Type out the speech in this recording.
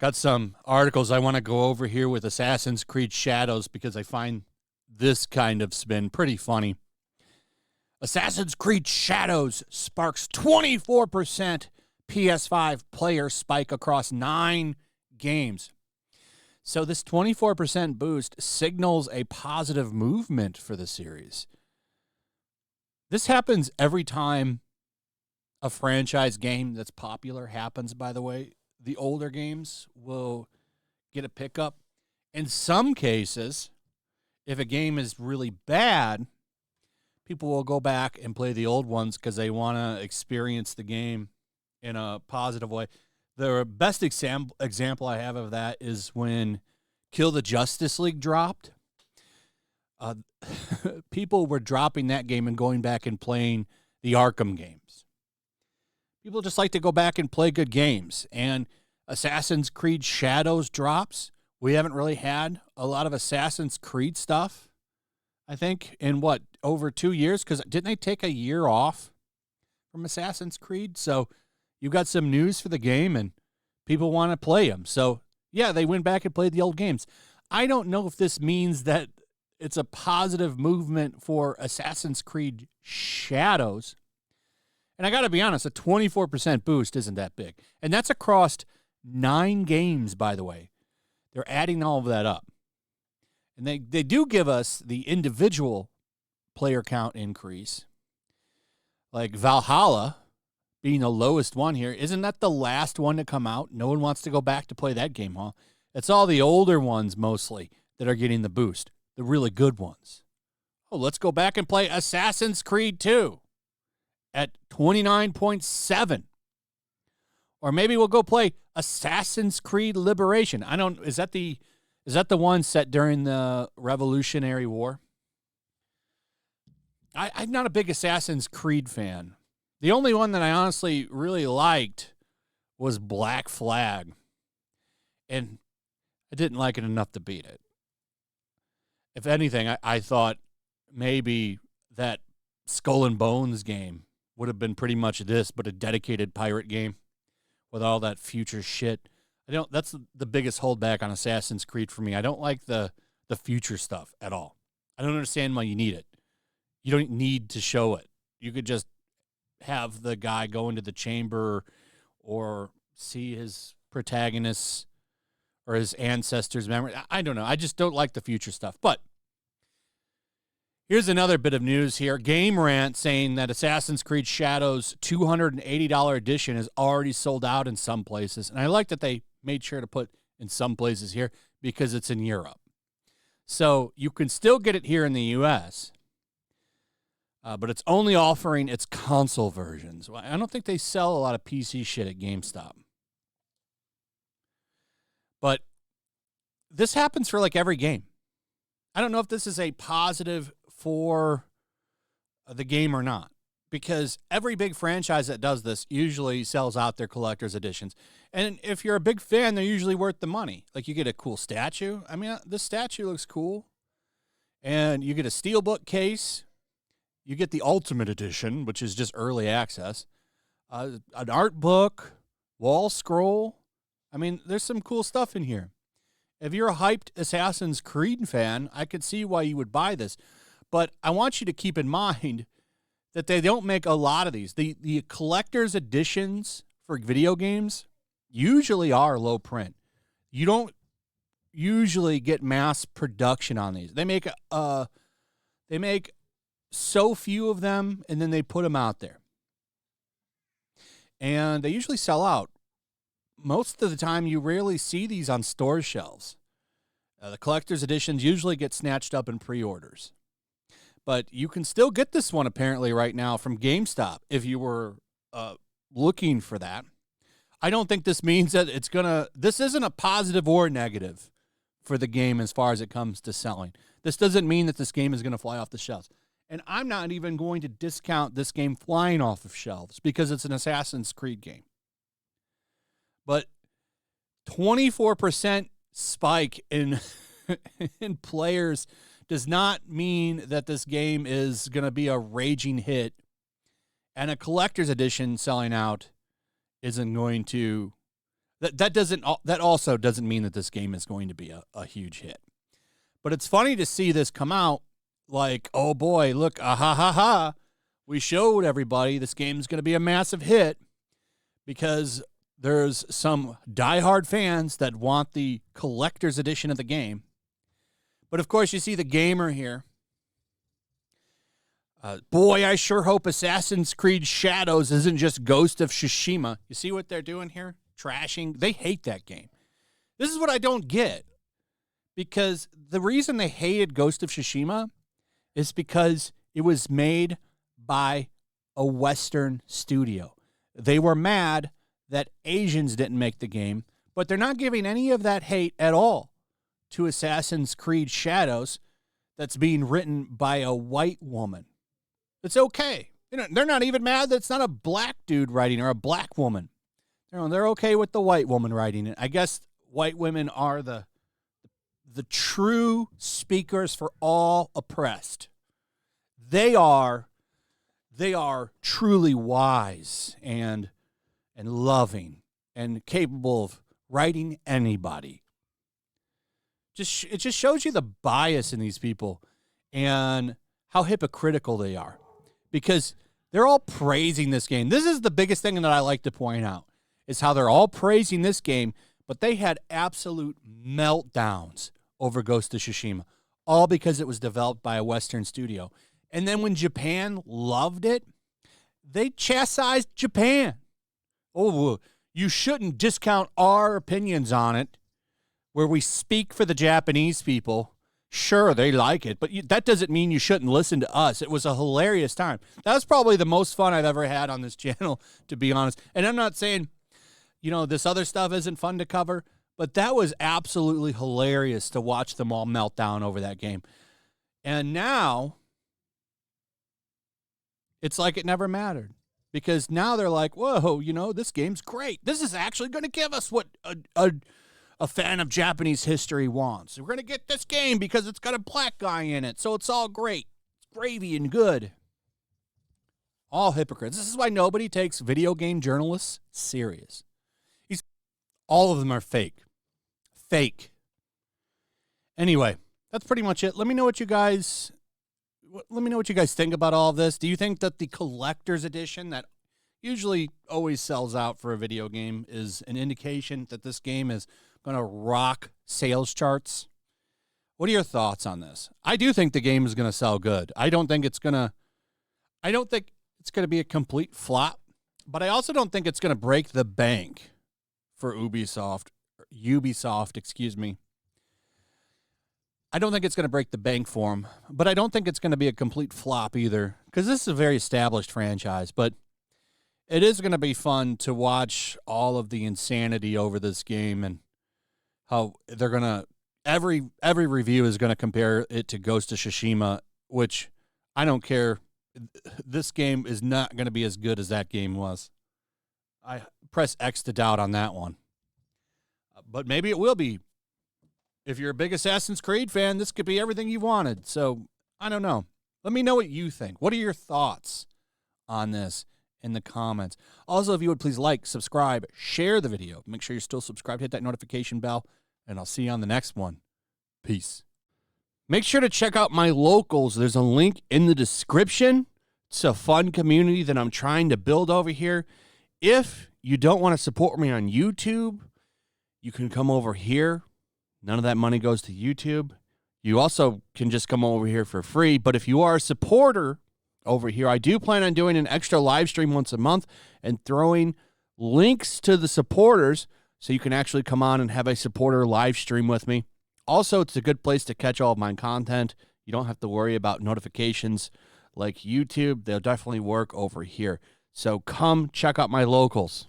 Got some articles I want to go over here with Assassin's Creed Shadows because I find this kind of spin pretty funny. Assassin's Creed Shadows sparks 24% PS5 player spike across 9 games. So this 24% boost signals a positive movement for the series. This happens every time a franchise game that's popular happens, by the way. The older games will get a pickup. In some cases, if a game is really bad, people will go back and play the old ones because they want to experience the game in a positive way. The best example I have of that is when Kill the Justice League dropped. People were dropping that game and going back and playing the Arkham games. People just like to go back and play good games. And Assassin's Creed Shadows drops. We haven't really had a lot of Assassin's Creed stuff, I think, in over 2 years? Because didn't they take a year off from Assassin's Creed? So you got some news for the game, and people want to play them. So, yeah, they went back and played the old games. I don't know if this means that it's a positive movement for Assassin's Creed Shadows. And I got to be honest, a 24% boost isn't that big. And that's across 9 games, by the way. They're adding all of that up. And they do give us the individual player count increase. Like Valhalla being the lowest one here. Isn't that the last one to come out? No one wants to go back to play that game, huh? It's all the older ones mostly that are getting the boost. The really good ones. Oh, let's go back and play Assassin's Creed 2 at 29.7. Or maybe we'll go play Assassin's Creed Liberation. Is that the one set during the Revolutionary War? I'm not a big Assassin's Creed fan. The only one that I honestly really liked was Black Flag. And I didn't like it enough to beat it. If anything, I thought maybe that Skull and Bones game would have been pretty much this, but a dedicated pirate game with all that future shit. That's the biggest holdback on Assassin's Creed for me. I don't like the future stuff at all. I don't understand why you need it. You don't need to show it. You could just have the guy go into the chamber or see his protagonists or his ancestors' memory. I don't know. I just don't like the future stuff. But here's another bit of news here. Game Rant saying that Assassin's Creed Shadows $280 edition is already sold out in some places. And I like that they made sure to put in some places here because it's in Europe. So you can still get it here in the U.S., but it's only offering its console versions. I don't think they sell a lot of PC shit at GameStop. But this happens for like every game. I don't know if this is a positive for the game or not, because every big franchise that does this usually sells out their collector's editions. And if you're a big fan, they're usually worth the money. Like you get a cool statue. I mean, this statue looks cool. And you get a steelbook case. You get the Ultimate Edition, which is just early access. An art book, wall scroll. I mean, there's some cool stuff in here. If you're a hyped Assassin's Creed fan, I could see why you would buy this. But I want you to keep in mind that they don't make a lot of these. The collector's editions for video games usually are low print. You don't usually get mass production on these. They make so few of them, and then they put them out there. And they usually sell out. Most of the time, you rarely see these on store shelves. The collector's editions usually get snatched up in pre-orders. But you can still get this one, apparently, right now from GameStop if you were looking for that. I don't think this means that this isn't a positive or negative for the game as far as it comes to selling. This doesn't mean that this game is going to fly off the shelves. And I'm not even going to discount this game flying off of shelves because it's an Assassin's Creed game. But 24% spike in players does not mean that this game is going to be a raging hit, and a collector's edition selling out isn't going to. That also doesn't mean that this game is going to be a huge hit. But it's funny to see this come out like, oh boy, look, we showed everybody this game's going to be a massive hit because there's some diehard fans that want the collector's edition of the game. But of course, you see the gamer here. Boy, I sure hope Assassin's Creed Shadows isn't just Ghost of Tsushima. You see what they're doing here? Trashing. They hate that game. This is what I don't get. Because the reason they hated Ghost of Tsushima is because it was made by a Western studio. They were mad that Asians didn't make the game, but they're not giving any of that hate at all to Assassin's Creed Shadows that's being written by a white woman. It's okay. They're not even mad that it's not a black dude writing or a black woman. They're okay with the white woman writing it. I guess white women are the true speakers for all oppressed. They are truly wise and loving and capable of writing anybody. It just shows you the bias in these people and how hypocritical they are, because they're all praising this game. This is the biggest thing that I like to point out, is how they're all praising this game, but they had absolute meltdowns over Ghost of Tsushima, all because it was developed by a Western studio. And then when Japan loved it, they chastised Japan. Oh, you shouldn't discount our opinions on it, where we speak for the Japanese people. Sure, they like it, but that doesn't mean you shouldn't listen to us. It was a hilarious time. That was probably the most fun I've ever had on this channel, to be honest. And I'm not saying, this other stuff isn't fun to cover, but that was absolutely hilarious to watch them all melt down over that game. And now it's like it never mattered, because now they're like, whoa, this game's great. This is actually going to give us what a fan of Japanese history wants. We're going to get this game because it's got a black guy in it, so it's all great. It's gravy and good. All hypocrites. This is why nobody takes video game journalists serious. All of them are fake. Fake. Anyway, that's pretty much it. Let me know what you guys think about all of this. Do you think that the collector's edition that usually always sells out for a video game is an indication that this game is going to rock sales charts? What are your thoughts on this? I do think the game is going to sell good. I don't think it's going to be a complete flop, but I also don't think it's going to break the bank for Ubisoft, excuse me. I don't think it's going to break the bank for them, but I don't think it's going to be a complete flop either, because this is a very established franchise. But it is going to be fun to watch all of the insanity over this game, and how they're going to every review is going to compare it to Ghost of Tsushima, which I don't care. This game is not going to be as good as that game was. I press X to doubt on that one. But maybe it will be. If you're a big Assassin's Creed fan, this could be everything you wanted. So, I don't know. Let me know what you think. What are your thoughts on this in the comments? Also, if you would please like, subscribe, share the video. Make sure you're still subscribed. Hit that notification bell, and I'll see you on the next one. Peace. Make sure to check out my locals. There's a link in the description. It's a fun community that I'm trying to build over here. If you don't want to support me on YouTube, you can come over here. None of that money goes to YouTube. You also can just come over here for free. But if you are a supporter over here, I do plan on doing an extra live stream once a month and throwing links to the supporters so you can actually come on and have a supporter live stream with me. Also, it's a good place to catch all of my content. You don't have to worry about notifications like YouTube. They'll definitely work over here. So come check out my locals.